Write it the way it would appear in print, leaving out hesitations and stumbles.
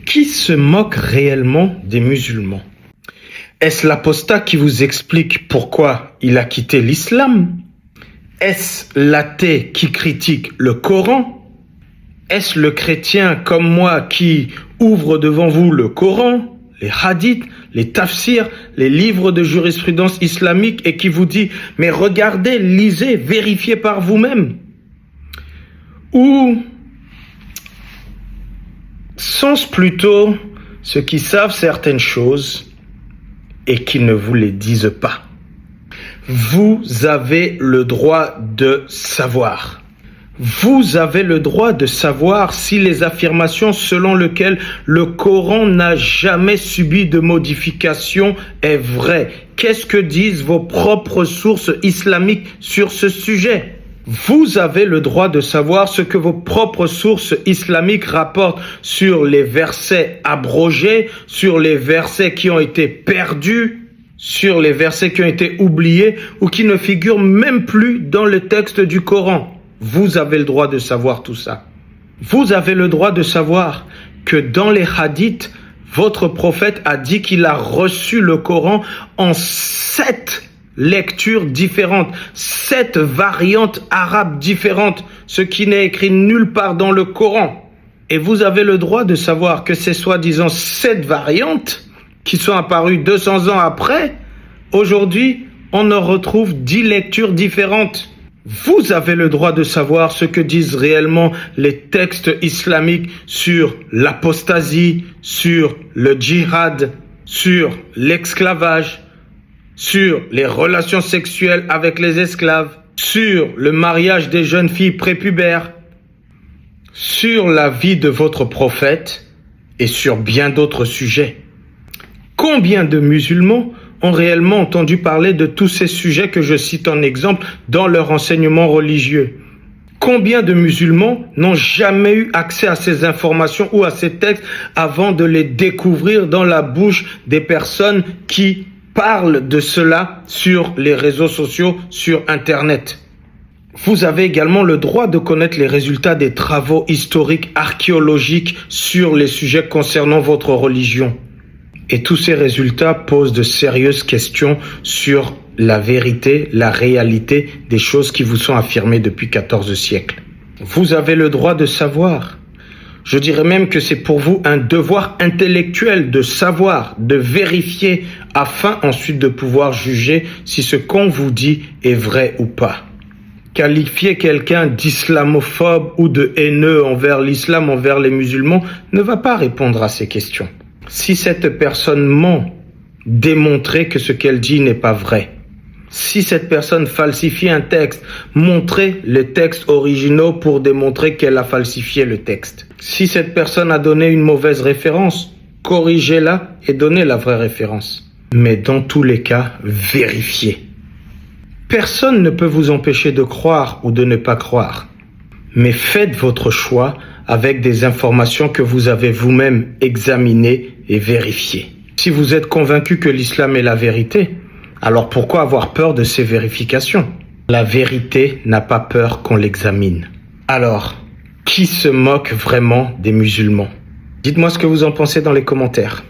Qui se moque réellement des musulmans? Est-ce l'apostat qui vous explique pourquoi il a quitté l'islam? Est-ce l'athée qui critique le Coran? Est-ce le chrétien comme moi qui ouvre devant vous le Coran, les hadiths, les tafsirs, les livres de jurisprudence islamique et qui vous dit « mais regardez, lisez, vérifiez par vous-même » ou sont-ce plutôt ceux qui savent certaines choses et qui ne vous les disent pas? Vous avez le droit de savoir. Vous avez le droit de savoir si les affirmations selon lesquelles le Coran n'a jamais subi de modification est vraie. Qu'est-ce que disent vos propres sources islamiques sur ce sujet? Vous avez le droit de savoir ce que vos propres sources islamiques rapportent sur les versets abrogés, sur les versets qui ont été perdus, sur les versets qui ont été oubliés ou qui ne figurent même plus dans le texte du Coran. Vous avez le droit de savoir tout ça. Vous avez le droit de savoir que dans les hadiths, votre prophète a dit qu'il a reçu le Coran en 7 lectures différentes, 7 variantes arabes différentes, ce qui n'est écrit nulle part dans le Coran. Et vous avez le droit de savoir que ces soi-disant 7 variantes qui sont apparues 200 ans après, aujourd'hui, on en retrouve 10 lectures différentes. Vous avez le droit de savoir ce que disent réellement les textes islamiques sur l'apostasie, sur le djihad, sur l'esclavage, sur les relations sexuelles avec les esclaves, sur le mariage des jeunes filles prépubères, sur la vie de votre prophète et sur bien d'autres sujets. Combien de musulmans ont réellement entendu parler de tous ces sujets que je cite en exemple dans leur enseignement religieux? Combien de musulmans n'ont jamais eu accès à ces informations ou à ces textes avant de les découvrir dans la bouche des personnes qui parlent de cela sur les réseaux sociaux, sur Internet? Vous avez également le droit de connaître les résultats des travaux historiques, archéologiques sur les sujets concernant votre religion. Et tous ces résultats posent de sérieuses questions sur la vérité, la réalité des choses qui vous sont affirmées depuis 14 siècles. Vous avez le droit de savoir. Je dirais même que c'est pour vous un devoir intellectuel de savoir, de vérifier, afin ensuite de pouvoir juger si ce qu'on vous dit est vrai ou pas. Qualifier quelqu'un d'islamophobe ou de haineux envers l'islam, envers les musulmans, ne va pas répondre à ces questions. Si cette personne ment, démontrez que ce qu'elle dit n'est pas vrai. Si cette personne falsifie un texte, montrez les textes originaux pour démontrer qu'elle a falsifié le texte. Si cette personne a donné une mauvaise référence, corrigez-la et donnez la vraie référence. Mais dans tous les cas, vérifiez. Personne ne peut vous empêcher de croire ou de ne pas croire. Mais faites votre choix avec des informations que vous avez vous-même examinées et vérifiées. Si vous êtes convaincu que l'islam est la vérité, alors pourquoi avoir peur de ces vérifications? La vérité n'a pas peur qu'on l'examine. Alors, qui se moque vraiment des musulmans? Dites-moi ce que vous en pensez dans les commentaires.